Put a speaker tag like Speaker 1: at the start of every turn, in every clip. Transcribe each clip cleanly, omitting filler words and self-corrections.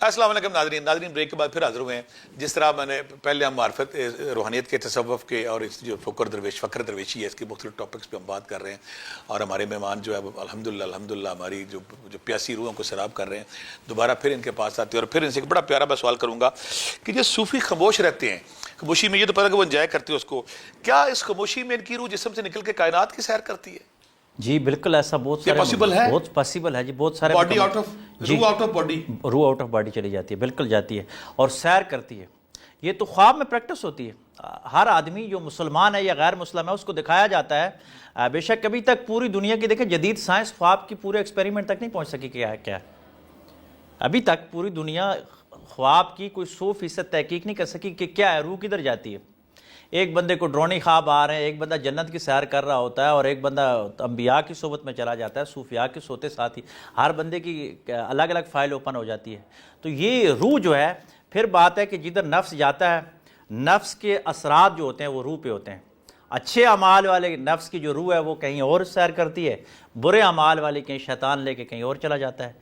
Speaker 1: السلام علیکم ناظرین بریک کے بعد پھر حاضر ہوئے ہیں. جس طرح میں نے پہلے ہم معرفت روحانیت کے تصوف کے اور اس جو فقر درویشی ہے اس کے مختلف ٹاپکس پہ ہم بات کر رہے ہیں, اور ہمارے مہمان جو ہے وہ الحمدللہ ہماری جو پیاسی روحوں کو سراب کر رہے ہیں. دوبارہ پھر ان کے پاس آتے ہیں اور پھر ان سے ایک بڑا پیارا میں سوال کروں گا کہ جو صوفی خاموش رہتے ہیں, خاموشی میں یہ تو پتہ کہ وہ انجوائے کرتے ہیں اس کو, کیا اس خاموشی میں ان کی روح جسم سے نکل کے کائنات کی سیر کرتی ہے؟
Speaker 2: جی بالکل ایسا بہت سارے بہت پاسبل ہے جی, بہت سارے
Speaker 1: باڈی آؤٹ آف روح آؤٹ آف باڈی,
Speaker 2: روح آؤٹ آف باڈی چلی جاتی ہے, بالکل جاتی ہے اور سیر کرتی ہے. یہ تو خواب میں پریکٹس ہوتی ہے. ہر آدمی جو مسلمان ہے یا غیر مسلم ہے اس کو دکھایا جاتا ہے. بے شک ابھی تک پوری دنیا کی دیکھیں جدید سائنس خواب کی پورے ایکسپیریمنٹ تک نہیں پہنچ سکی کیا ہے. ابھی تک پوری دنیا خواب کی کوئی 100% تحقیق نہیں کر سکی کہ کیا ہے, روح کدھر جاتی ہے. ایک بندے کو ڈرونی خواب آ رہے ہیں, ایک بندہ جنت کی سیر کر رہا ہوتا ہے اور ایک بندہ انبیاء کی صحبت میں چلا جاتا ہے, صوفیاء کے سوتے ساتھ ہی ہر بندے کی الگ الگ فائل اوپن ہو جاتی ہے. تو یہ روح جو ہے پھر بات ہے کہ جدھر نفس جاتا ہے, نفس کے اثرات جو ہوتے ہیں وہ روح پہ ہوتے ہیں. اچھے اعمال والے نفس کی جو روح ہے وہ کہیں اور سیر کرتی ہے, برے اعمال والی کہیں شیطان لے کے کہیں اور چلا جاتا ہے.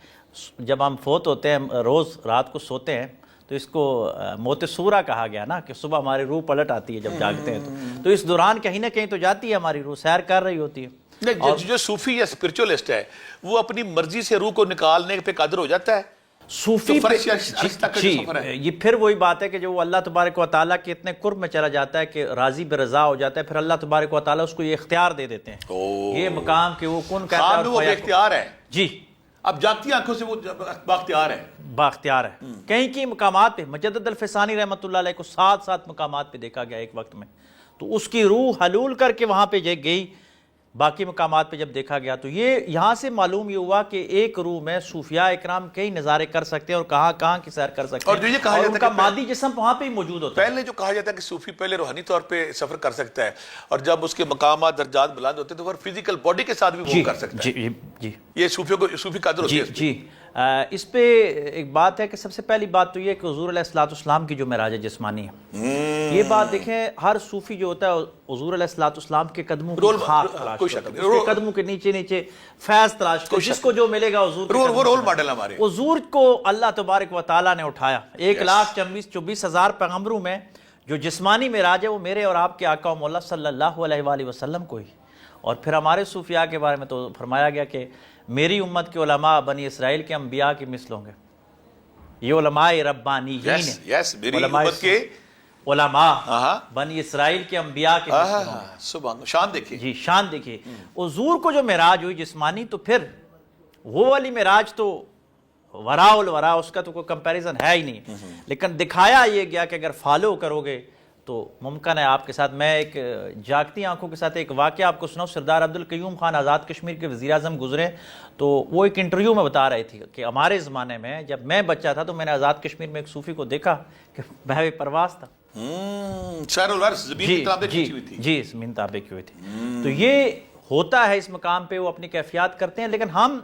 Speaker 2: جب ہم فوت ہوتے ہیں روز رات کو سوتے ہیں تو اس کو موت سورہ کہا گیا نا, کہ صبح ہماری روح پلٹ آتی ہے جب جاگتے ہیں تو اس دوران کہیں نہ کہیں تو جاتی ہے ہماری روح, سیر کر رہی ہوتی ہے.
Speaker 1: جو صوفی یا اسپرچولیسٹ ہے وہ اپنی مرضی سے روح کو نکالنے پہ قادر ہو جاتا ہے.
Speaker 2: صوفی جی یہ پھر وہی بات ہے کہ جو اللہ تبارک و تعالیٰ کے اتنے قرب میں چلا جاتا ہے کہ راضی برضا ہو جاتا ہے, پھر اللہ تبارک و تعالیٰ اس کو یہ اختیار دے دیتے ہیں, یہ مقام کہ وہ کن کہتا ہے
Speaker 1: وہ اختیار ہے.
Speaker 2: جی
Speaker 1: اب جاگتی آنکھوں سے وہ باختیار ہے,
Speaker 2: باختیار ہے. کہیں کہیں مقامات پہ مجدد الفسانی رحمۃ اللہ علیہ کو 7 مقامات پہ دیکھا گیا ایک وقت میں, تو اس کی روح حلول کر کے وہاں پہ گئی. باقی مقامات پہ جب دیکھا گیا تو یہ یہاں سے معلوم یہ ہوا کہ ایک روح میں صوفیاء اکرام کئی نظارے کر سکتے ہیں اور کہاں کہاں کی سیر کر سکتے ہیں,
Speaker 1: اور جو یہ کہا جاتا ہے
Speaker 2: ان کا مادی جسم وہاں پہ ہی موجود ہوتا ہے.
Speaker 1: پہلے جو کہا جاتا ہے کہ صوفی پہلے روحانی طور پہ سفر کر سکتا ہے, اور جب اس کے مقامات درجات بلند ہوتے ہیں تو پھر فزیکل باڈی کے ساتھ بھی وہ کر سکتا ہے.
Speaker 2: جی
Speaker 1: یہ صوفی قادر ہوتی ہے.
Speaker 2: جی اس پہ ایک بات ہے کہ سب سے پہلی بات تو یہ کہ حضور علیہ الصلوۃ والسلام کی جو معراج جسمانی ہے, یہ بات دیکھیں ہر صوفی جو ہوتا ہے حضور علیہ الصلوۃ والسلام کے قدموں کی خاک تلاش کرتا ہے, اس کے قدموں کے نیچے فیض تلاش کرتا ہے, جس کو جو ملے گا حضور
Speaker 1: وہ رول ماڈل ہمارے.
Speaker 2: حضور کو اللہ تبارک و تعالیٰ نے اٹھایا. 1,24,000 پیغمبروں میں جو جسمانی معراج ہے وہ میرے اور آپ کے آقا و مولا صلی اللہ علیہ وآلہ وسلم کو ہی. اور پھر ہمارے صوفیاء کے بارے میں تو فرمایا گیا کہ میری امت کے علماء بنی اسرائیل کے انبیاء کی مثل ہوں گے. یہ علماء ربانیین ہیں,
Speaker 1: میری امت کے
Speaker 2: علماء بنی اسرائیل کے انبیاء کے مثل ہوں گے.
Speaker 1: سبحان, شان دیکھیے.
Speaker 2: جی شان دیکھیے. حضور کو جو معراج ہوئی جسمانی, تو پھر وہ والی معراج تو وراء الورا, اس کا تو کوئی کمپیریزن ہے ہی نہیں. لیکن دکھایا یہ گیا کہ اگر فالو کرو گے تو ممکن ہے آپ کے ساتھ. میں ایک جاگتی آنکھوں کے ساتھ ایک واقعہ آپ کو سناؤں. سردار عبدالقیوم خان آزاد کشمیر کے وزیر اعظم گزرے, تو وہ ایک انٹرویو میں بتا رہے تھے کہ ہمارے زمانے میں جب میں بچہ تھا تو میں نے آزاد کشمیر میں ایک صوفی کو دیکھا کہ بہوے پرواز تھا. جی زمین تابع کی ہوئی تھی. تو یہ ہوتا ہے اس مقام پہ, وہ اپنی کیفیات کرتے ہیں. لیکن ہم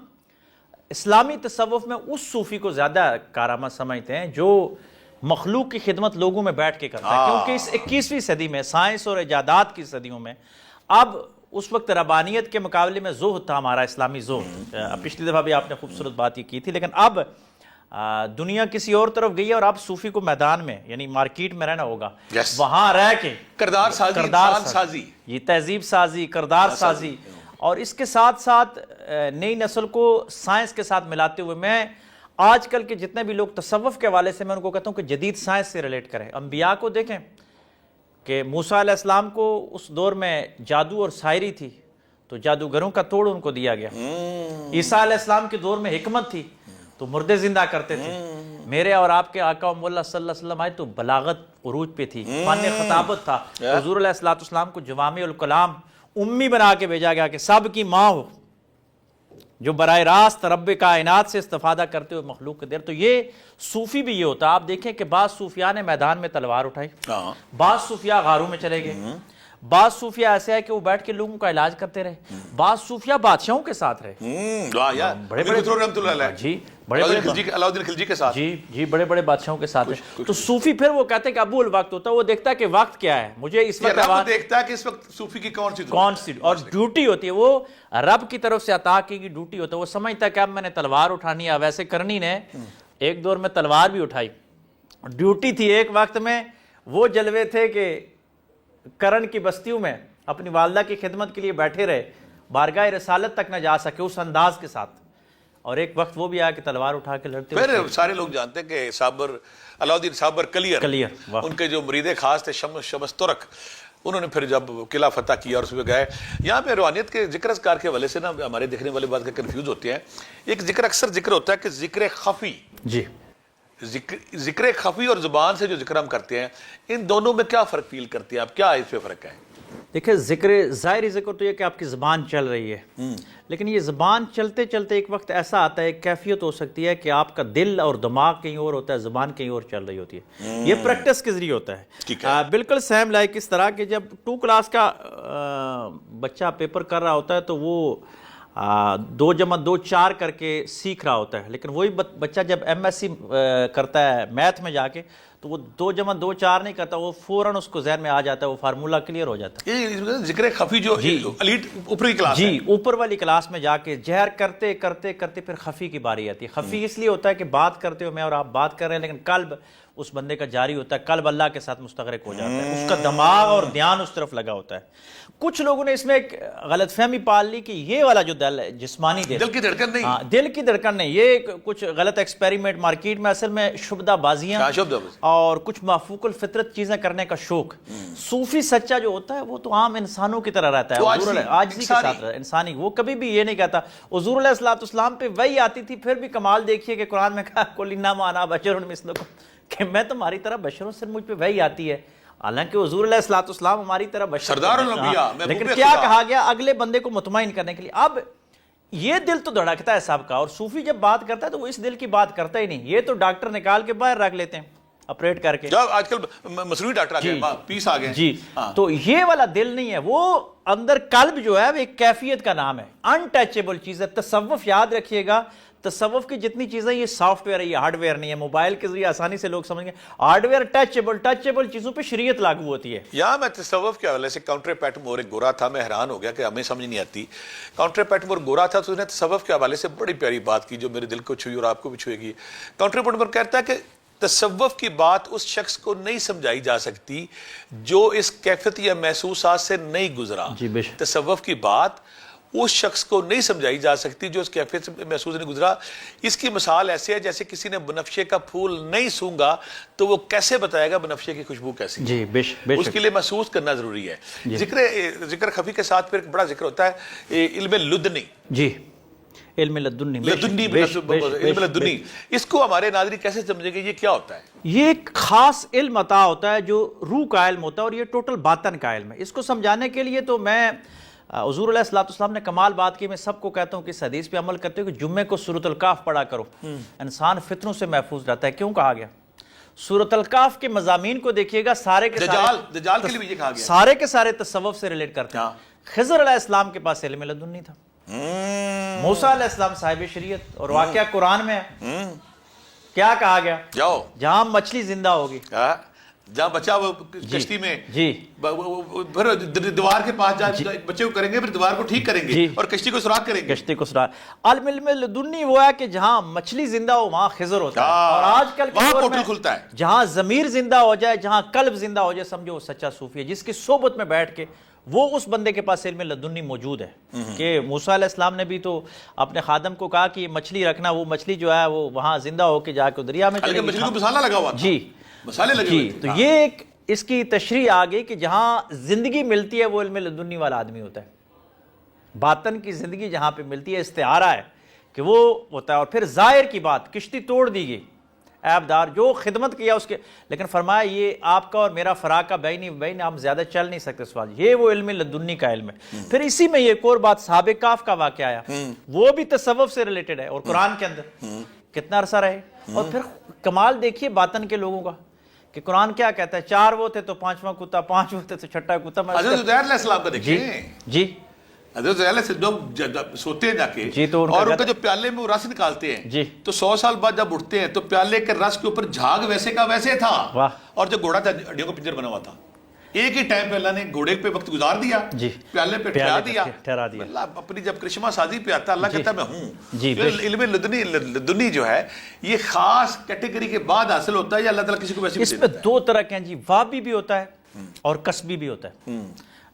Speaker 2: اسلامی تصوف میں اس صوفی کو زیادہ کارآمد سمجھتے ہیں جو مخلوق کی خدمت لوگوں میں بیٹھ کے کرتا ہے. کیونکہ اس 21ویں صدی میں سائنس اور ایجادات کی صدیوں میں, اب اس وقت ربانیت کے مقابلے میں زہد تھا ہمارا اسلامی زہد. پچھلی دفعہ بھی آپ نے خوبصورت بات یہ کی تھی. لیکن اب دنیا کسی اور طرف گئی ہے اور اب صوفی کو میدان میں یعنی مارکیٹ میں رہنا ہوگا, وہاں رہ کے
Speaker 1: کردار سازی,
Speaker 2: یہ تہذیب سازی, کردار سازی, اور اس کے ساتھ ساتھ نئی نسل کو سائنس کے ساتھ ملاتے ہوئے. میں آج کل کے جتنے بھی لوگ تصوف کے حوالے سے میں ان کو کہتا ہوں کہ جدید سائنس سے ریلیٹ کریں. انبیاء کو دیکھیں کہ موسیٰ علیہ السلام کو اس دور میں جادو اور سائری تھی تو جادوگروں کا توڑ ان کو دیا گیا. عیسیٰ علیہ السلام کے دور میں حکمت تھی تو مردے زندہ کرتے تھے. میرے اور آپ کے آقا و مولا صلی اللہ علیہ وسلم آئے تو بلاغت عروج پہ تھی, فن خطابت تھا. حضور علیہ السلام کو جوامع الکلام امی بنا کے بھیجا گیا کہ سب کی ماں ہو, جو براہ راست رب کائنات سے استفادہ کرتے ہوئے مخلوق کے دیر. تو یہ صوفی بھی یہ ہوتا ہے. آپ دیکھیں کہ بعض صوفیاء نے میدان میں تلوار اٹھائی, بعض صوفیاء غاروں میں چلے گئے, بعض صوفیاء ایسے ہے کہ وہ بیٹھ کے لوگوں کا علاج کرتے رہے, بعض صوفیاء بادشاہوں کے ساتھ رہے, بڑے
Speaker 1: علاؤدین خلجی کے ساتھ,
Speaker 2: جی بڑے بڑے بادشاہوں کے ساتھ رہے. تو صوفی پھر وہ کہتے ہیں کہ ابو الوقت ہوتا ہے, وہ دیکھتا ہے کہ وقت کیا ہے, مجھے اس وقت
Speaker 1: دیکھتا ہے کہ اس وقت صوفی کی
Speaker 2: کون سی اور ڈیوٹی ہوتی ہے, وہ رب کی طرف سے عطا کی ڈیوٹی ہوتا ہے. وہ سمجھتا ہے کہ اب میں نے تلوار اٹھانی ہے, ویسے کرنی نے ایک دور میں تلوار بھی اٹھائی، ڈیوٹی تھی ایک وقت میں، وہ جلوے تھے کہ کرن کی بستیوں میں اپنی والدہ کی خدمت کے لیے بیٹھے رہے، بارگاہ رسالت تک نہ جا سکے اس انداز کے ساتھ، اور ایک وقت وہ بھی آیا کہ تلوار اٹھا کے لڑتے
Speaker 1: پھر سارے لوگ جانتے ہیں کہ صابر علاؤدین صابر کلیئر ان کے جو مرید خاص تھے شمس ترک، انہوں نے پھر جب قلعہ فتح کیا اور اس پہ گئے. یہاں پہ روحانیت کے ذکر اذکار کے حوالے سے نا ہمارے دیکھنے والے بات کا کنفیوز ہوتے ہیں. ایک ذکر اکثر ذکر ہوتا ہے کہ ذکر خفی،
Speaker 2: جی
Speaker 1: ذکر خفی اور زبان سے جو ذکر ہم کرتے ہیں، ان دونوں میں کیا فرق فیل کرتے ہیں آپ؟ کیا اس پہ فرق ہے؟
Speaker 2: دیکھیں ذکر ظاہری ذکر تو یہ کہ آپ کی زبان چل رہی ہے، لیکن یہ زبان چلتے چلتے ایک وقت ایسا آتا ہے، ایک کیفیت ہو سکتی ہے کہ آپ کا دل اور دماغ کہیں اور ہوتا ہے، زبان کہیں اور چل رہی ہوتی ہے. یہ پریکٹس کے ذریعے ہوتا ہے. بالکل سیم لائک اس طرح کہ جب 2 کلاس کا بچہ پیپر کر رہا ہوتا ہے تو وہ 2+2 4 کر کے سیکھ رہا ہوتا ہے، لیکن وہی بچہ جب MSc کرتا ہے میتھ میں جا کے تو وہ 2+2 4 نہیں کرتا، وہ فوراً اس کو ذہن میں آ جاتا ہے، وہ فارمولہ کلیئر ہو جاتا ہے.
Speaker 1: یہ ذکر خفی جو ایلیٹ اوپری کلاس ہے،
Speaker 2: جی اوپر والی کلاس میں جا کے جہر کرتے کرتے کرتے پھر خفی کی باری آتی ہے. خفی اس لیے ہوتا ہے کہ بات کرتے ہو میں اور آپ بات کر رہے ہیں، لیکن قلب اس بندے کا جاری ہوتا ہے، قلب اللہ کے ساتھ مستغرق ہو جاتا ہے، اس کا دماغ اور دھیان اس طرف لگا ہوتا ہے. کچھ لوگوں نے اس میں ایک غلط فہمی پال لی کہ یہ والا جو دل ہے جسمانی
Speaker 1: دل کی دھڑکن نہیں،
Speaker 2: دل کی دھڑکن نہیں، یہ کچھ غلط ایکسپیریمنٹ مارکیٹ میں اصل میں شبدہ بازیاں اور کچھ مافوق الفطرت چیزیں کرنے کا شوق. صوفی سچا جو ہوتا ہے وہ تو عام انسانوں کی طرح رہتا ہے، عاجزی کے ساتھ رہتا ہے، انسانی. وہ کبھی بھی یہ نہیں کہتا. حضور علیہ الصلوۃ والسلام پہ وحی آتی تھی، پھر بھی کمال دیکھیے کہ قرآن میں کہا قل انما انا بشر مثلکم، کہ میں تمہاری طرح بشر ہوں، صرف مجھ پہ وحی آتی ہے. حالانکہ حضور علیہ الصلوۃ والسلام ہماری طرح بشر
Speaker 1: سردار الانبیاء،
Speaker 2: لیکن کیا کہا گیا اگلے بندے کو مطمئن کرنے کے لیے. اب یہ دل تو دھڑکتا ہے سب کا، اور صوفی جب بات کرتا ہے تو وہ اس دل کی بات کرتا ہی نہیں. یہ تو ڈاکٹر نکال کے باہر رکھ لیتے ہیں آپریٹ کر کے،
Speaker 1: جب آج کل مصنوعی ڈاکٹر آ گئے، پیس آ گئے.
Speaker 2: جی تو یہ والا دل نہیں ہے، وہ اندر قلب جو ہے وہ ایک کیفیت کا نام ہے، انٹچیبل چیز ہے. تصوف یاد رکھیے گا، تصوف کی جتنی چیزیں یہ سافٹ ویئر ہے، یہ ہارڈ ویئر نہیں ہے. موبائل کے ذریعے آسانی سے لوگ سمجھ گئے ہارڈ ویئر ٹچیبل چیزوں پہ شریعت لاگو ہوتی ہے.
Speaker 1: یہاں میں تصوف کے حوالے سے کاؤنٹر پیٹم اور ایک گورا تھا، میں حیران ہو گیا کہ ہمیں سمجھ نہیں آتی. کاؤنٹر پیٹم اور گورا تھا تو انہیں تصوف کے حوالے سے بڑی پیاری بات کی جو میرے دل کو چھوئی اور آپ کو بھی چھوئے گی. کاؤنٹر پیٹم کہتا ہے کہ تصوف کی بات اس شخص کو نہیں سمجھائی جا سکتی جو اس کیفیت یا محسوسات سے نہیں گزرا. تصوف کی بات اس شخص کو نہیں سمجھائی جا سکتی جو اس کیفیت سے محسوس نہیں گزرا. اس کی مثال ایسے ہے جیسے کسی نے بنفشے کا پھول نہیں سونگا تو وہ کیسے بتائے گا بنفشے کی خوشبو کیسی؟
Speaker 2: جی
Speaker 1: اس کے لیے محسوس کرنا ضروری ہے. ذکر خفی کے ساتھ پھر ایک بڑا ذکر ہوتا ہے علم لدنی.
Speaker 2: جی علم لدنی،
Speaker 1: علم لدنی، اس کو ہمارے ناظرین کیسے سمجھیں گے؟ یہ کیا ہوتا ہے؟
Speaker 2: یہ ایک خاص علم عطا ہوتا ہے جو روح کا علم ہوتا ہے، اور یہ ٹوٹل باطن کا علم ہے. اس کو سمجھانے کے لیے تو میں حضور علیہ الصلوۃ والسلام نے کمال بات کی، میں سب کو کہتا ہوں کہ اس حدیث پہ عمل کرتے ہو کہ جمعے کو سورۃ الکہف پڑھا کرو، انسان فتنوں سے محفوظ رہتا ہے. کیوں کہا گیا؟ سورۃ الکہف کے مضامین کو دیکھیے گا، سارے کے
Speaker 1: دجال کے لیے بھی یہ کہا گیا،
Speaker 2: سارے کے سارے تصوف سے ریلیٹ کرتے ہیں. خضر علیہ السلام کے پاس علم لدنی تھا، موسیٰ علیہ السلام صاحب شریعت، اور واقعہ قرآن میں ہے. کیا کہا گیا؟
Speaker 1: جاؤ
Speaker 2: جہاں مچھلی زندہ ہوگی،
Speaker 1: جہاں بچہ وہ کشتی میں
Speaker 2: جی
Speaker 1: پھر دیوار کے پاس جائے بچے کو کریں گے، پھر دیوار کو ٹھیک کریں گے اور کشتی کو سراغ کریں گے.
Speaker 2: کشتی کو سراغ. علم لدنی وہ ہے کہ جہاں مچھلی زندہ ہو وہاں خضر ہوتا ہے، اور آج کل کے دور میں
Speaker 1: کھلتا ہے
Speaker 2: جہاں ضمیر زندہ ہو جائے، جہاں قلب زندہ ہو جائے، سمجھو وہ سچا صوفی ہے جس کی صحبت میں بیٹھ کے وہ اس بندے کے پاس علم لدنی موجود ہے. کہ موسیٰ علیہ السلام نے بھی تو اپنے خادم کو کہا کہ مچھلی رکھنا، وہ مچھلی جو ہے وہ وہاں زندہ ہو کے جا کے دریا میں چلے گی.
Speaker 1: مچھلی کو مسالہ لگا ہوا تھا،
Speaker 2: جی
Speaker 1: مسالے لگے ہوئے تھے.
Speaker 2: تو یہ ایک اس کی تشریح آ گئی کہ جہاں زندگی ملتی ہے وہ علم لدنی والا آدمی ہوتا ہے. باطن کی زندگی جہاں پہ ملتی ہے استعارہ ہے کہ وہ ہوتا ہے. اور پھر ظاہر کی بات، کشتی توڑ دی گئی، عیب دار جو خدمت کیا اس کے، لیکن فرمایا یہ آپ کا اور میرا فراق بین ہم زیادہ چل نہیں سکتے اس وقت. یہ وہ علم لدنی کا علم ہے. پھر اسی میں یہ ایک اور بات صحابہ کہف کا واقعہ آیا، وہ بھی تصوف سے ریلیٹڈ ہے، اور قرآن کے اندر کتنا عرصہ رہے. اور پھر کمال دیکھیے باطن کے لوگوں کا کہ قرآن کیا کہتا ہے، 4 وہ تھے تو 5واں کتا، 5 وہ تھے تو 6واں کتا.
Speaker 1: حضرت عزیر علیہ السلام کا دیکھیں،
Speaker 2: جی
Speaker 1: حضرت عزیر علیہ السلام سوتے ہیں جا کے اور ان کا جو پیالے میں وہ رس نکالتے ہیں تو 100 سال بعد جب اٹھتے ہیں تو پیالے کے رس کے اوپر جھاگ ویسے کا ویسے تھا، اور جو گھوڑا تھا ہڈیوں کا پنجر بنا ہوا تھا. ایک ہی ٹائم پہ اللہ نے گھوڑے پہ وقت گزار دیا،
Speaker 2: جی،
Speaker 1: پیالے پہ
Speaker 2: ٹھہرا دیا۔
Speaker 1: اللہ اپنی جب کرشمہ سازی پہ آتا ہے اللہ کہتا ہے میں ہوں۔
Speaker 2: جی،
Speaker 1: علم لدنی جو ہے یہ خاص کیٹیگری کے بعد حاصل ہوتا ہے یا اللہ تعالیٰ کسی کو ویسے بھی
Speaker 2: اس میں دو طرح کے ہیں جی، وابی بھی ہوتا ہے اور کسبی بھی ہوتا ہے۔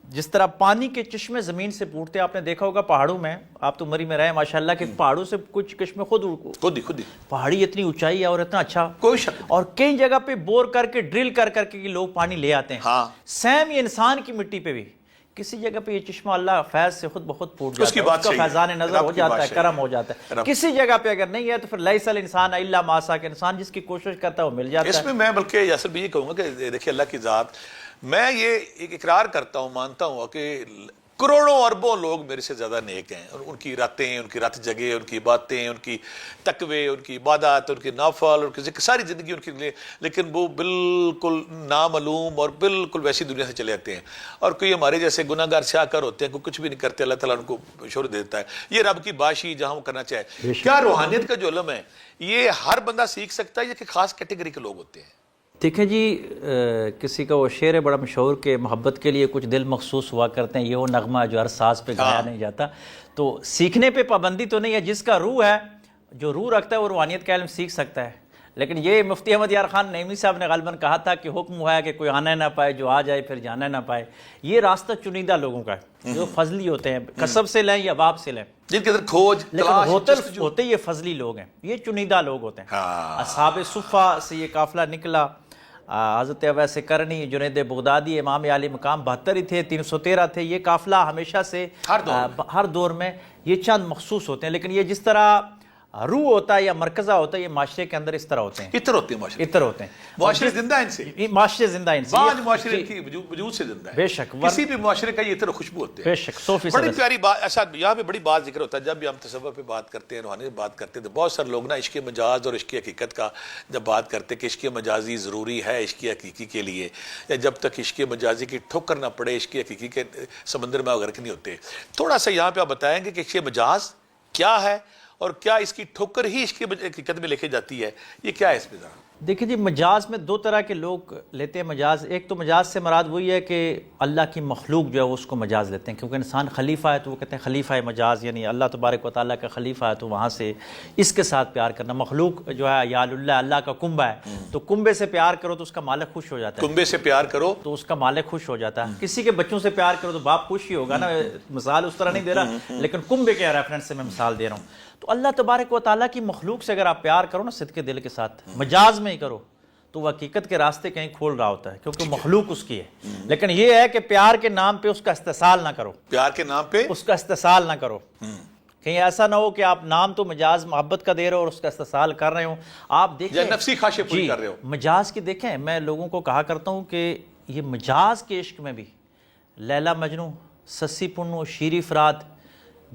Speaker 2: جس طرح پانی کے چشمے زمین سے پھوٹتے ہیں، آپ نے دیکھا ہوگا پہاڑوں میں، آپ تو مری میں رہے ماشاءاللہ کہ پہاڑوں سے کچھ چشمے خود
Speaker 1: ہی
Speaker 2: پہاڑی اتنی اونچائی ہے اور اتنا اچھا،
Speaker 1: کوئی شک
Speaker 2: اور کئی جگہ پہ بور کر کے ڈرل کر کر کے لوگ پانی لے آتے ہیں۔
Speaker 1: ہاں،
Speaker 2: سیم یہ انسان کی مٹی پہ بھی کسی جگہ پہ یہ چشمہ اللہ فیض سے خود بخود پھوٹ جاتا ہے،
Speaker 1: اس کی بات
Speaker 2: کا
Speaker 1: صحیح ہے،
Speaker 2: فیضان نظر ہو جاتا ہے، کرم ہو جاتا ہے۔ کسی جگہ پہ اگر نہیں ہے تو پھر لیس الانسان الا ما سعی، کہ انسان جس کی کوشش کرتا ہے وہ مل جاتا ہے۔
Speaker 1: اس میں بلکہ یاسر بھی یہ کہوں گا کہ دیکھیں اللہ کی ذات، میں یہ ایک اقرار کرتا ہوں، مانتا ہوں کہ کروڑوں اربوں لوگ میرے سے زیادہ نیک ہیں، اور ان کی راتیں، ان کی رات جگہ، ان کی باتیں، ان کی تقوی، ان کی عبادات، ان کی نافل، ان کی ذکر، ساری زندگی ان کے لیے، لیکن وہ بالکل نامعلوم اور بالکل ویسی دنیا سے چلے جاتے ہیں، اور کوئی ہمارے جیسے گناہ گار سیاہ کر ہوتے ہیں، کوئی کچھ بھی نہیں کرتے، اللہ تعالیٰ ان کو شہرت دے دیتا ہے۔ یہ رب کی باشی جہاں وہ کرنا چاہے۔ کیا روحانیت کا جو علم ہے یہ ہر بندہ سیکھ سکتا ہے یا کہ خاص کیٹیگری کے لوگ ہوتے ہیں؟
Speaker 2: دیکھیں جی، کسی کا وہ شعر ہے بڑا مشہور کہ محبت کے لیے کچھ دل مخصوص ہوا کرتے ہیں، یہ وہ نغمہ جو ہر ساز پہ گایا نہیں جاتا۔ تو سیکھنے پہ پابندی تو نہیں ہے، جس کا روح ہے، جو روح رکھتا ہے وہ روحانیت کا علم سیکھ سکتا ہے۔ لیکن یہ مفتی احمد یار خان نعیمی صاحب نے غالباً کہا تھا کہ حکم ہوا ہے کہ کوئی آنا نہ پائے، جو آ جائے پھر جانا نہ پائے۔ یہ راستہ چنیدہ لوگوں کا ہے جو فضلی ہوتے ہیں، کسب سے لیں یا باب سے لیں،
Speaker 1: جن کے اندر کھوج،
Speaker 2: لیکن ہوتے یہ فضلی لوگ ہیں، یہ چنیدہ لوگ ہوتے ہیں۔ اصحاب صفہ سے یہ قافلہ نکلا، حضرت اویس کرنی، جنید بغدادی، امام عالی مقام 72 ہی تھے، 313 تھے۔ یہ قافلہ ہمیشہ سے ہر دور میں یہ چند مخصوص ہوتے ہیں، لیکن یہ جس طرح روح ہوتا ہے یا مرکزہ ہوتا ہے، یہ معاشرے کے اندر اس طرح ہوتے ہیں،
Speaker 1: اتر ہوتے ہیں معاشرے،
Speaker 2: اتر ہوتے ہیں،
Speaker 1: معاشرے زندہ ان سے،
Speaker 2: معاشرے زندہ ان سے،
Speaker 1: بعض معاشرے ان کی وجود سے زندہ ہے،
Speaker 2: بے شک،
Speaker 1: کسی بھی معاشرے کا یہ اتر خوشبو ہوتے ہیں،
Speaker 2: بے شک، 100%۔
Speaker 1: بڑی پیاری بات، ایسا یہاں پہ بڑی بات ذکر ہوتا ہے، جب بھی ہم تصوف پہ بات کرتے ہیں، روحانی پہ بات کرتے ہیں، تو بہت سارے لوگ نا عشق مجاز اور عشق حقیقت کا جب بات کرتے ہیں کہ عشق مجازی ضروری ہے عشق حقیقی کے لیے، یا جب تک عشق مجازی کی ٹھوکر نہ پڑے عشق حقیقی کے سمندر میں غرق نہیں ہوتے۔ تھوڑا سا یہاں پہ آپ بتائیں گے کہ عشق مجاز کیا ہے اور کیا اس کی ٹھوکر ہی عشق حقیقت میں لکھی جاتی ہے، یہ کیا ہے اس میں ذرا؟
Speaker 2: دیکھیں جی، مجاز میں دو طرح کے لوگ لیتے ہیں مجاز۔ ایک تو مجاز سے مراد وہی ہے کہ اللہ کی مخلوق جو ہے اس کو مجاز لیتے ہیں، کیونکہ انسان خلیفہ ہے تو وہ کہتے ہیں خلیفہ مجاز، یعنی اللہ تبارک و تعالیٰ کا خلیفہ ہے تو وہاں سے اس کے ساتھ پیار کرنا۔ مخلوق جو ہے یا اللہ کا کنبہ ہے تو کنبے سے پیار کرو تو اس کا مالک خوش ہو جاتا ہے،
Speaker 1: کنبے سے پیار کرو
Speaker 2: تو اس کا مالک خوش ہو جاتا ہے۔ کسی کے بچوں سے پیار کرو تو باپ خوش ہی ہوگا نا، مثال اس طرح نہیں دے رہا لیکن کنبے کے ریفرنس سے میں مثال دے رہا ہوں۔ تو اللہ تبارک و تعالیٰ کی مخلوق سے اگر آپ پیار کرو نا صدق دل کے ساتھ، مجاز میں ہی کرو، تو وہ حقیقت کے راستے کہیں کھول رہا ہوتا ہے، کیونکہ مخلوق اس کی ہے۔ لیکن یہ ہے کہ پیار کے نام پہ اس کا استحصال نہ کرو،
Speaker 1: پیار کے نام پہ
Speaker 2: اس کا استحصال نہ کرو۔ کہیں ایسا نہ ہو کہ آپ نام تو مجاز محبت کا دے رہے ہو اور اس کا استحصال کر رہے ہو۔ آپ دیکھیں
Speaker 1: یا نفسی خواہشیں پوری کر رہے ہو۔
Speaker 2: مجاز کی دیکھیں، میں لوگوں کو کہا کرتا ہوں کہ یہ مجاز کے عشق میں بھی لیلا مجنو، سسی پنو، شیری فرات،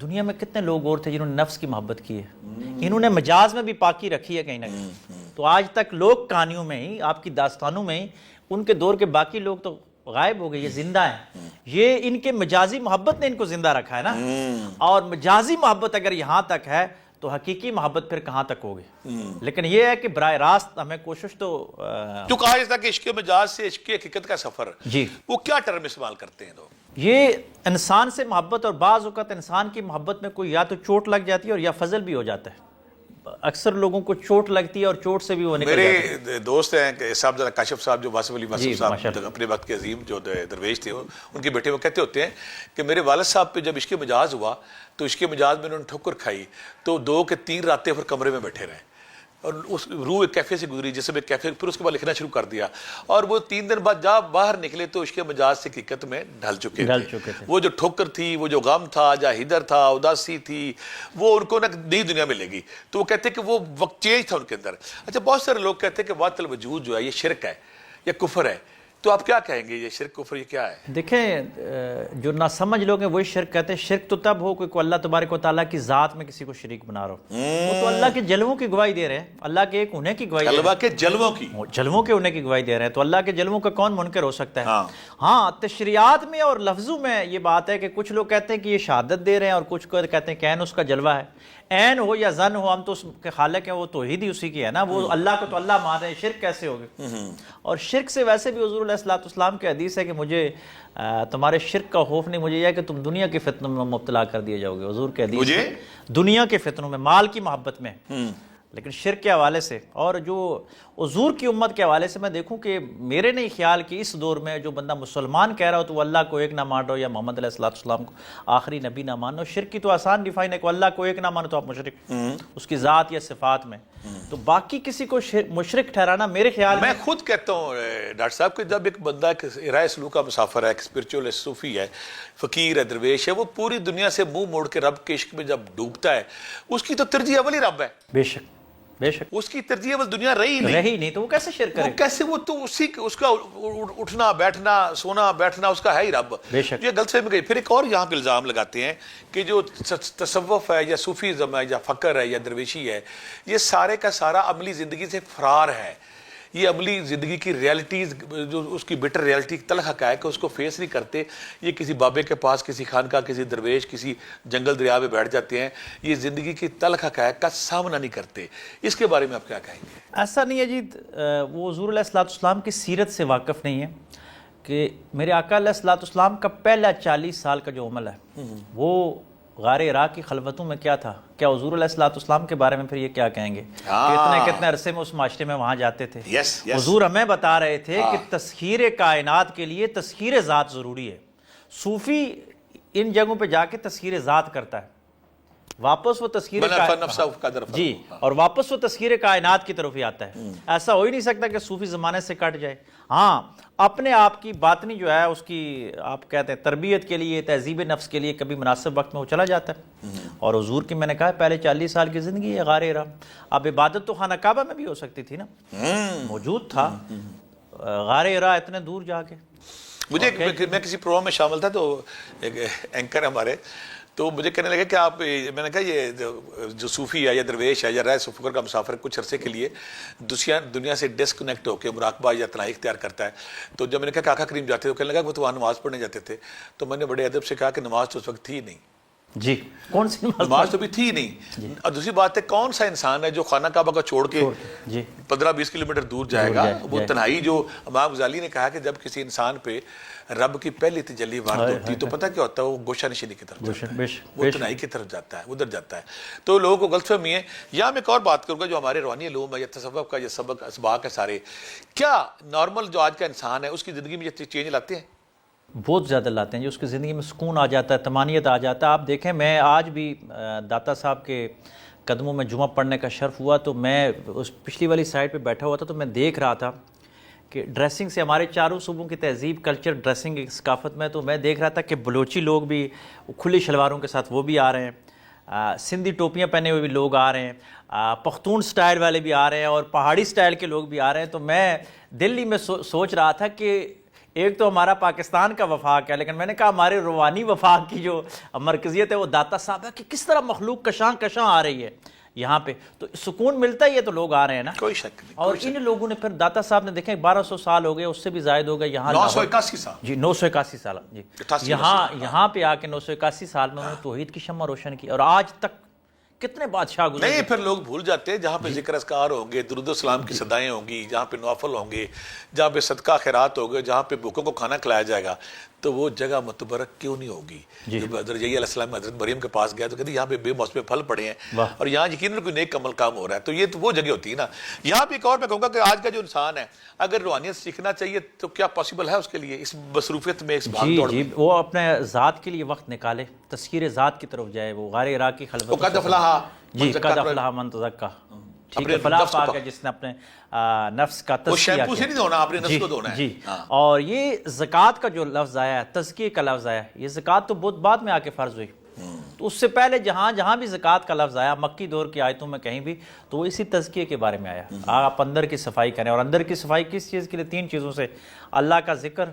Speaker 2: دنیا میں کتنے لوگ اور تھے جنہوں نے نفس کی محبت کی ہے، انہوں نے مجاز میں بھی پاکی رکھی ہے کہیں نہ کہیں۔ تو آج تک لوگ کہانیوں میں ہی، آپ کی داستانوں میں ہی، ان کے دور کے باقی لوگ تو غائب ہو گئے، یہ زندہ ہیں۔ یہ ان کے مجازی محبت نے ان کو زندہ رکھا ہے نا، اور مجازی محبت اگر یہاں تک ہے تو حقیقی محبت پھر کہاں تک ہوگی۔ لیکن یہ ہے کہ براہ راست ہمیں کوشش تو
Speaker 1: جو کہا جاتا ہے کہ عشق مجاز سے عشق حقیقت کا سفر،
Speaker 2: جی،
Speaker 1: وہ کیا ٹرم استعمال کرتے ہیں لوگ؟
Speaker 2: یہ انسان سے محبت، اور بعض اوقات انسان کی محبت میں کوئی یا تو چوٹ لگ جاتی ہے اور یا فضل بھی ہو جاتا ہے۔ اکثر لوگوں کو چوٹ لگتی ہے اور چوٹ سے بھی وہ نکل جاتے ہیں۔
Speaker 1: میرے دوست ہیں صاحب کاشف صاحب، جو واسف علی واسف صاحب اپنے وقت کے عظیم جو درویش تھے، ان کے بیٹے وہ کہتے ہوتے ہیں کہ میرے والد صاحب پہ جب عشق مجاز ہوا تو عشق مجاز میں انہوں نے ٹھوکر کھائی تو 2 کہ 3 راتیں پھر کمرے میں بیٹھے رہے، اور اس روح ایک کیفے سے گزری جس میں کیفے، پھر اس کے بعد لکھنا شروع کر دیا، اور وہ 3 دن بعد جب باہر نکلے تو عشق مجاز سے حقیقت میں ڈھل چکے تھے۔ وہ جو ٹھوکر تھی، وہ جو غم تھا، جہاں ہدر تھا، اداسی تھی، وہ ان کو نئی دنیا میں لے گی۔ تو وہ کہتے ہیں کہ وہ وقت چینج تھا ان کے اندر۔ اچھا، بہت سارے لوگ کہتے ہیں کہ وحدت الوجود جو ہے یہ شرک ہے یا کفر ہے، تو آپ کیا کہیں گے، یہ شرک کفر یہ کیا ہے؟
Speaker 2: دیکھیں، جو نہ سمجھ لوگ ہیں وہی شرک کہتے ہیں۔ شرک تو تب ہو کہ کوئی اللہ تبارک و تعالیٰ کی ذات میں کسی کو شریک بنا رہا ہو، وہ تو اللہ کے جلووں کی گواہی دے رہے ہیں، اللہ کے ایک ہونے کی گواہی،
Speaker 1: اللہ کے جلووں کی،
Speaker 2: جلووں کے ہونے کی گواہی دے رہے ہیں، تو اللہ کے جلووں کا کون منکر ہو سکتا ہے؟ ہاں، تشریعات میں اور لفظوں میں یہ بات ہے کہ کچھ لوگ کہتے ہیں کہ یہ شہادت دے رہے ہیں، اور کچھ کہتے ہیں کہ عین اس کا جلوہ ہے۔ عین ہو یا ظن ہو، ہم تو اس کے خالق ہیں، وہ توحید ہی اسی کی ہے نا، وہ اللہ کو تو اللہ مان رہے ہیں، شرک کیسے ہوگی؟ اور شرک سے ویسے بھی حضور علیہ علیہ السلام کے حدیث ہے کہ مجھے تمہارے شرک کا خوف نہیں، مجھے یہ ہے کہ تم دنیا کے فتنوں میں مبتلا کر دیے جاؤ گے. حضور کے حدیث
Speaker 1: مجھے
Speaker 2: ہے دنیا کے فتنوں میں، مال کی محبت میں، لیکن شرک کے حوالے سے. اور جو حضور کی امت کے حوالے سے میں دیکھوں کہ میرے نہیں خیال کہ اس دور میں جو بندہ مسلمان کہہ رہا ہو تو وہ اللہ کو ایک نہ مان رہا ہو یا محمد علیہ السلام کو آخری نبی نہ مانو. شرک کی تو آسان ڈیفائن ہے کہ اللہ کو ایک نہ مانو تو آپ مشرک، اس کی ذات یا صفات میں. تو باقی کسی کو مشرک ٹھہرانا میرے خیال
Speaker 1: میں خود کہتا ہوں ڈاکٹر صاحب کہ جب ایک بندہ ایک رائے سلوک کا مسافر ہے، ایک اسپرچول ہے، صوفی ہے، فقیر ہے، درویش ہے، وہ پوری دنیا سے منہ موڑ کے رب کے عشق میں جب ڈوبتا ہے، اس کی تو ترجیح اول ہی رب ہے.
Speaker 2: بے شک بے شک
Speaker 1: اس کی ترجیح اول دنیا رہی نہیں
Speaker 2: تو وہ کیسے شرک
Speaker 1: وہ
Speaker 2: کرے؟
Speaker 1: کیسے، وہ تو اس کا اٹھنا بیٹھنا سونا بیٹھنا اس کا ہے ہی رب.
Speaker 2: بے شک.
Speaker 1: یہ غلط فہمی گئی. پھر ایک اور یہاں پہ الزام لگاتے ہیں کہ جو تصوف ہے یا صوفیزم ہے یا فقر ہے یا درویشی ہے، یہ سارے کا سارا عملی زندگی سے فرار ہے. یہ عملی زندگی کی ریالٹیز، جو اس کی بٹر ریالٹی تلخ حقائق ہے، اس کو فیس نہیں کرتے. یہ کسی بابے کے پاس، کسی خانقاہ، کسی درویش، کسی جنگل دریا میں بیٹھ جاتے ہیں. یہ زندگی کی تلخ حقائق کا سامنا نہیں کرتے. اس کے بارے میں آپ کیا کہیں گے؟
Speaker 2: ایسا نہیں ہے جی، وہ حضور علیہ السلام کی سیرت سے واقف نہیں ہے کہ میرے آقا علیہ السلام کا پہلا 40 سال کا جو عمل ہے وہ غار حرا کی خلوتوں میں کیا تھا. کیا حضور علیہ السلام کے بارے میں پھر یہ کیا کہیں گے کہ کتنے عرصے میں اس معاشرے میں وہاں جاتے تھے؟ حضور ہمیں بتا رہے تھے کہ تسخیر کائنات کے لیے تسخیر ذات ضروری ہے. صوفی ان جگہوں پہ جا کے تسخیر ذات کرتا ہے، واپس وہ تسخیر جی اور واپس وہ تسخیر کائنات کی طرف ہی آتا ہے. ایسا ہو ہی نہیں سکتا کہ صوفی زمانے سے کٹ جائے. ہاں اپنے آپ کی باطنی جو ہے اس کی آپ کہتے ہیں تربیت کے لیے، تہذیب نفس کے لیے کبھی مناسب وقت میں وہ چلا جاتا ہے. اور حضور کی میں نے کہا پہلے 40 سال کی زندگی ہے غار حرا. اب عبادت تو خانہ کعبہ میں بھی ہو سکتی تھی نا، موجود تھا. غار حرا اتنے دور جا کے
Speaker 1: مجھے میں کسی پروگرام میں شامل تھا تو ایک اینکر ہمارے تو مجھے کہنے لگے کہ آپ، میں نے کہا یہ جو صوفی ہے یا درویش ہے یا رائے فقر کا مسافر کچھ عرصے کے لیے دنیا سے ڈسکنیکٹ ہو کے مراقبہ یا تنہائی اختیار کرتا ہے. تو جب میں نے کہا کہ آقا کریم جاتے تو کہنے لگا وہ تو وہاں نماز پڑھنے جاتے تھے. تو میں نے بڑے ادب سے کہا کہ نماز تو اس وقت تھی نہیں.
Speaker 2: جی کون سی
Speaker 1: نماز تو بھی تھی نہیں. اور دوسری بات ہے کون سا انسان ہے جو خانہ کعبہ کو چھوڑ کے 15-20 کلومیٹر دور جائے گا؟ وہ تنہائی، جو امام غزالی نے کہا کہ جب کسی انسان پہ رب کی پہلی تجلی وارد ہوتی تو پتہ کیا ہوتا ہے؟ وہ گوشہ نشینی کی طرف جاتا ہے، وہ تنہائی کی طرف جاتا ہے، ادھر جاتا ہے. تو لوگوں کو غلط فہمی ہے. یہاں میں ایک اور بات کروں گا، جو ہمارے روحانی علوم ہے یا تصوف کا یا سبق اسباق ہے سارے، کیا نارمل جو آج کا انسان ہے اس کی زندگی میں یہ چینج لاتے ہیں؟
Speaker 2: بہت زیادہ لاتے ہیں جو اس کی زندگی میں سکون آ جاتا ہے، طمانینت آ جاتا ہے. آپ دیکھیں میں آج بھی داتا صاحب کے قدموں میں جمعہ پڑھنے کا شرف ہوا تو میں اس پچھلی والی سائڈ پہ بیٹھا ہوا تھا تو میں دیکھ رہا تھا کہ ڈریسنگ سے ہمارے چاروں صوبوں کی تہذیب، کلچر، ڈریسنگ ثقافت میں تو میں دیکھ رہا تھا کہ بلوچی لوگ بھی کھلی شلواروں کے ساتھ وہ بھی آ رہے ہیں، سندھی ٹوپیاں پہنے ہوئے بھی لوگ آ رہے ہیں، پختون سٹائل والے بھی آ رہے ہیں اور پہاڑی سٹائل کے لوگ بھی آ رہے ہیں. تو میں دلی میں سوچ رہا تھا کہ ایک تو ہمارا پاکستان کا وفاق ہے، لیکن میں نے کہا ہمارے روحانی وفاق کی جو مرکزیت ہے وہ داتا صاحب ہے کہ کس طرح مخلوق کشاں کشاں آ رہی ہے یہاں پہ. تو سکون ملتا ہی ہے تو لوگ آ رہے ہیں نا،
Speaker 1: کوئی شک نہیں.
Speaker 2: اور ان لوگوں نے پھر داتا صاحب نے دیکھیں 1200 سال ہو گئے، اس سے بھی زائد ہو گئے. یہاں
Speaker 1: 981 سال
Speaker 2: جی 981 سال جی یہاں پہ آ کے 981 سال میں انہوں نے توحید کی شمع روشن کی. اور آج تک کتنے بادشاہ گزرے
Speaker 1: نہیں. پھر لوگ بھول جاتے ہیں جہاں پہ ذکر اذکار ہوں گے، درود و سلام کی صدائیں ہوں گی، جہاں پہ نوافل ہوں گے، جہاں پہ صدقہ خیرات ہوگے، جہاں پہ بھوکوں کو کھانا کھلایا جائے گا، تو وہ جگہ متبرک کیوں نہیں ہوگی؟ جب حضرت علیہ السلام حضرت مریم کے پاس گیا تو کہتے یہاں پہ بے موسم پھل پڑے ہیں اور یہاں یقیناً کوئی نیک عمل کام ہو رہا ہے. تو یہ تو وہ جگہ ہوتی ہے نا. یہاں پہ ایک اور میں کہوں گا کہ آج کا جو انسان ہے اگر روحانیت سیکھنا چاہیے تو کیا پاسبل ہے اس کے لیے اس مصروفیت میں، اس بھاگ دوڑ میں؟
Speaker 2: جی وہ اپنے ذات کے لیے وقت نکالے، تذکیر ذات کی طرف جائے. وہ غار حرا کی خلوت
Speaker 1: قد افلح
Speaker 2: جی قد افلح من تزکا، ٹھیک ہے، فلاح پا گیا جس نے اپنے نفس کا تزکیہ کیا.
Speaker 1: شیمپو سے نہیں دھونا، اپنے نفس کو دھونا ہے.
Speaker 2: جی اور یہ زکوٰۃ کا جو لفظ آیا ہے، تزکیے کا لفظ آیا ہے، یہ زکوٰۃ تو بہت بعد میں آ کے فرض ہوئی. تو اس سے پہلے جہاں بھی زکوٰۃ کا لفظ آیا مکی دور کی آیتوں میں کہیں بھی تو وہ اسی تزکیے کے بارے میں آیا. آپ اندر کی صفائی کریں. اور اندر کی صفائی کس چیز کے لیے؟ 3 چیزوں سے: اللہ کا ذکر،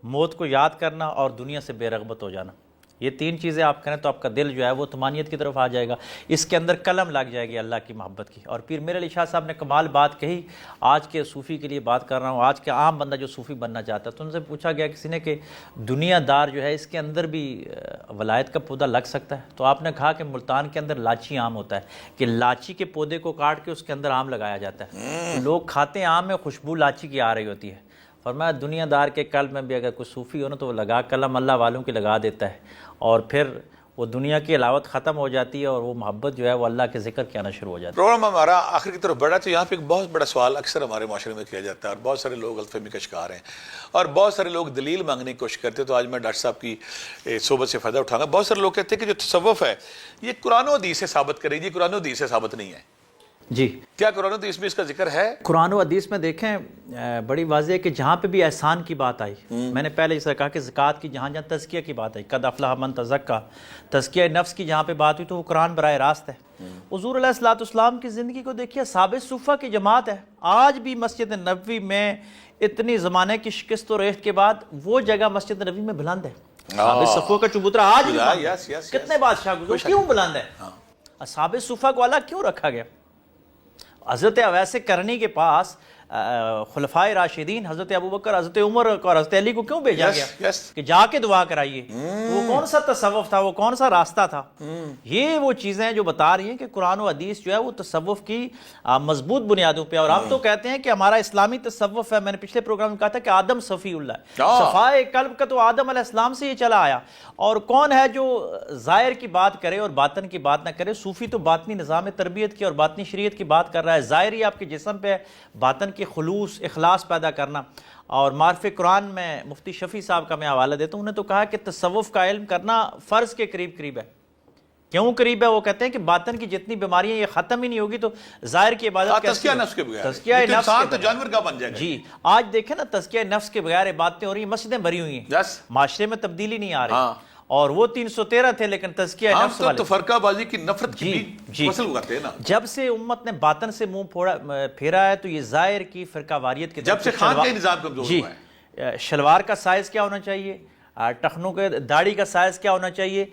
Speaker 2: موت کو یاد کرنا اور دنیا سے بے رغبت ہو جانا. یہ 3 چیزیں آپ کریں تو آپ کا دل جو ہے وہ طمانینت کی طرف آ جائے گا. اس کے اندر قلم لگ جائے گی اللہ کی محبت کی. اور پیر میر علی شاہ صاحب نے کمال بات کہی. آج کے صوفی کے لیے بات کر رہا ہوں، آج کے عام بندہ جو صوفی بننا چاہتا ہے تو ان سے پوچھا گیا کسی نے کہ دنیا دار جو ہے اس کے اندر بھی ولایت کا پودا لگ سکتا ہے؟ تو آپ نے کہا کہ ملتان کے اندر لاچی آم ہوتا ہے کہ لاچی کے پودے کو کاٹ کے اس کے اندر آم لگایا جاتا ہے. لوگ کھاتے ہیں آم میں خوشبو لاچی کی آ رہی ہوتی ہے. فرمایا دنیا دار کے قلب میں بھی اگر کوئی صوفی ہو نا تو وہ لگا کلم اللہ والوں کی لگا دیتا ہے، اور پھر وہ دنیا کی علاوت ختم ہو جاتی ہے اور وہ محبت جو ہے وہ اللہ کے ذکر کے آنا شروع ہو جاتی ہے۔
Speaker 1: پروگرام ہمارا آخر کی طرف بڑھا تو یہاں پہ ایک بہت بڑا سوال اکثر ہمارے معاشرے میں کیا جاتا ہے اور بہت سارے لوگ غلط فہمی کا شکار ہیں اور بہت سارے لوگ دلیل مانگنے کی کوشش کرتے ہیں۔ تو آج میں ڈاکٹر صاحب کی صحبت سے فائدہ اٹھاؤں گا۔ بہت سارے لوگ کہتے ہیں کہ جو تصوف ہے یہ قرآن و حدیث سے ثابت کرے گی، قرآن و حدیث سے ثابت نہیں ہے،
Speaker 2: جی
Speaker 1: کیا قرآن و حدیث میں اس کا ذکر ہے؟
Speaker 2: قرآن و حدیث میں دیکھیں بڑی واضح ہے کہ جہاں پہ بھی احسان کی بات آئی، میں نے پہلے جیسے کہا کہ زکوٰۃ کی جہاں جہاں تزکیہ کی بات آئی، قد افلح من تزکیٰ، تزکیہ نفس کی جہاں پہ بات ہوئی تو وہ قرآن براہ راست ہے۔ حضور علیہ الصلوۃ والسلام کی زندگی کو دیکھیے، اصحاب صفہ کی جماعت ہے، آج بھی مسجد نبوی میں اتنی زمانے کی شکست و ریخت کے بعد وہ جگہ مسجد نبوی میں بلند ہے۔ اصحاب صفہ کا چبوترا آج بھی بلند ہے۔ کتنے بادشاہ گزرے، کیوں بلند ہے؟ اصحاب صفہ کو الگ کیوں رکھا گیا؟ حضرت اویس کرنی کے پاس خلفائے راشدین حضرت ابوبکر، حضرت عمر اور حضرت علی کو کیوں بھیجا گیا کہ جا کے دعا کرائیے؟ وہ کون سا تصوف تھا، وہ کون سا راستہ تھا؟ یہ وہ چیزیں ہیں جو بتا رہی ہیں کہ قرآن و حدیث جو ہے وہ تصوف کی مضبوط بنیادوں پہ، اور ہم تو کہتے ہیں کہ ہمارا اسلامی تصوف ہے، میں نے پچھلے پروگرام میں کہا تھا کہ آدم صفی اللہ ہے، صفائے قلب کا تو آدم علیہ السلام سے یہ چلا آیا۔ اور کون ہے جو ظاہر کی بات کرے اور باطن کی بات نہ کرے؟ صوفی تو باطنی نظام تربیت کی اور باطنی شریعت کی بات کر رہا ہے، ظاہری آپ کے جسم پہ، باطن کے خلوص اخلاص پیدا کرنا۔ اور معرف قرآن میں مفتی شفیع صاحب کا میں حوالہ دیتا ہوں، انہوں نے تو کہا کہ تصوف کا علم کرنا فرض کے قریب قریب ہے۔ کیوں قریب ہے؟ وہ کہتے ہیں کہ باطن کی جتنی بیماریاں یہ ختم ہی نہیں ہوگی تو ظاہر کی عبادت کیسے؟
Speaker 1: تزکیہ نفس کے بغیر،
Speaker 2: تزکیہ نفس
Speaker 1: انسان تو جانور کا بن جائے گا۔
Speaker 2: جی آج دیکھیں نا، تزکیہ نفس کے بغیر عبادتیں ہو رہی ہیں، مسجدیں بھری ہوئی ہیں، معاشرے میں تبدیلی نہیں آ رہی۔ اور وہ 313 تھے لیکن تزکیہ نفس والے
Speaker 1: تو فرقہ بازی کی نفرت کی فصل اگاتے ہیں نا۔
Speaker 2: جب سے امت نے باطن سے منہ پھیرا ہے تو یہ ظاہر کی فرقہ واریت کے
Speaker 1: جب سے خان کا نظام کمزور ہوا ہے۔
Speaker 2: شلوار کا سائز کیا ہونا چاہیے، ٹخنوں کے داڑھی کا سائز کیا ہونا چاہیے،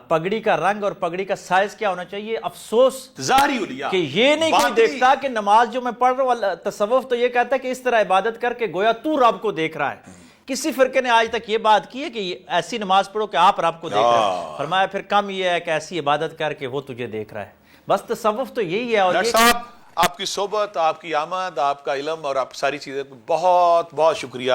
Speaker 2: پگڑی کا رنگ اور پگڑی کا سائز کیا ہونا چاہیے۔ افسوس
Speaker 1: ظاہری اولیاء
Speaker 2: کہ یہ نہیں کوئی دیکھتا کہ نماز جو میں پڑھ رہا ہوں، تصوف تو یہ کہتا ہے کہ اس طرح عبادت کر کے گویا تو رب کو دیکھ رہا ہے۔ کسی فرقے نے آج تک یہ بات کی ہے کہ ایسی نماز پڑھو کہ آپ رب کو دیکھ رہے ہیں؟ فرمایا پھر کم یہ ہے کہ ایسی عبادت کر کے وہ تجھے دیکھ رہا ہے۔ بس تصوف تو یہی ہے۔ اور
Speaker 1: ڈاکٹر صاحب آپ کی صحبت، آپ کی آمد، آپ کا علم اور آپ ساری چیزیں بہت بہت شکریہ۔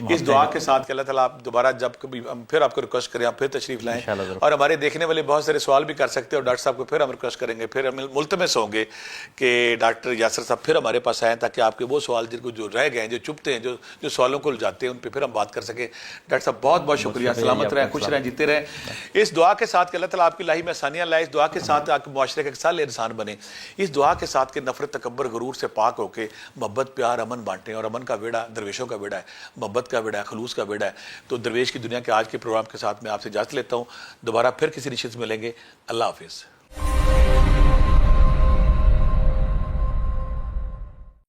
Speaker 1: اس دعا کے ساتھ کہ اللہ تعالیٰ آپ دوبارہ جب کبھی پھر آپ کو ریکویسٹ کریں آپ پھر تشریف لائیں، اور ہمارے دیکھنے والے بہت سارے سوال بھی کر سکتے ہیں اور ڈاکٹر صاحب کو پھر ہم ریکویسٹ کریں گے، پھر ہم ملتمس ہوں گے کہ ڈاکٹر یاسر صاحب پھر ہمارے پاس آئیں تاکہ آپ کے وہ سوال جن کو جو رہ گئے ہیں، جو چپتے ہیں، جو سوالوں کو الجھاتے ہیں، ان پہ پھر ہم بات کر سکیں۔ ڈاکٹر صاحب بہت بہت شکریہ، سلامت رہیں، خوش رہیں، جیتے رہیں۔ اس دعا کے ساتھ کہ اللہ تعالیٰ آپ کی لاہی میں آسانیاں لائے، اس دعا کے ساتھ آپ کے معاشرے کا ایک صالح انسان بنے، اس دعا کے ساتھ کہ نفرت، تکبر، غرور سے پاک ہو کے محبت، پیار، امن بانٹیں۔ اور امن کا بیڑا درویشوں کا بیڑا ہے، محبت کا بیڑا ہے، خلوص کا بیڑا ہے۔ تو درویش کی دنیا کے آج کے پروگرام کے ساتھ میں آپ سے اجازت لیتا ہوں، دوبارہ پھر کسی نشست میں ملیں گے۔ اللہ حافظ۔